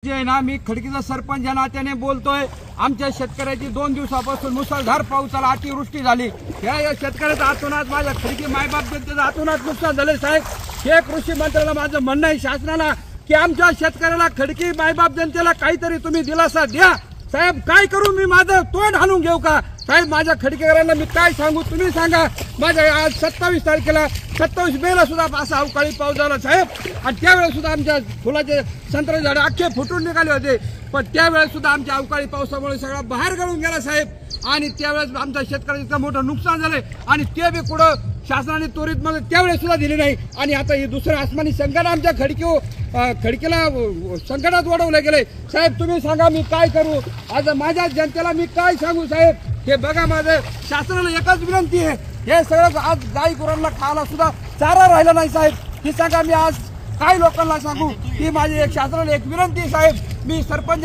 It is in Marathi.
जे आहे ना, मी खडकीचा सरपंच या नात्याने बोलतोय। आमच्या शेतकऱ्याची 2 दिवसापासून मुसळधार पावसाला अतिवृष्टी झाली। या शेतकऱ्याचा आतोनात माझ्या खडकी मायबाप जनतेचा आतोनात नुकसान झाले। साहेब, हे कृषी मंत्र्याला माझं म्हणणं आहे शासनाला की आमच्या शेतकऱ्याला खडकी मायबाप जनतेला काहीतरी तुम्ही दिलासा द्या। साहेब, काय करू मी? माझं तोंड हाणून घेऊ का? साहेब, माझ्या खडकेकरांना मी काय सांगू, तुम्ही सांगा। माझ्या आज 27 तारखेला 27 मेला सुद्धा असा अवकाळी पाऊस झाला साहेब, आणि त्यावेळेस सुद्धा आमच्या फुलाचे संत्रा झाडं अख्खे फुटून निघाले होते, पण त्यावेळेस सुद्धा आमच्या अवकाळी पावसामुळे सगळा बाहेर गळून गेला साहेब। आणि त्यावेळेस आमच्या शेतकऱ्याचं इतकं मोठं नुकसान झालंय, आणि ते बी कुठं शासनाने त्वरित मध्ये त्यावेळेस सुद्धा दिले नाही। आणि आता हे दुसरं आसमानी संकट आमच्या खडकीला संकटात वाढवलं गेलंय। साहेब, तुम्ही सांगा मी काय करू? आज माझ्या जनतेला मी काय सांगू साहेब? हे बघा, माझं शासनाला एकच विनंती आहे, हे सगळं आज गाई गुरांना खायला सुद्धा चारा राहिला नाही साहेब। हे सांगा मी आज काय लोकांना सांगू? ही माझी एक शासनाला एक विनंती साहेब। मी सरपंच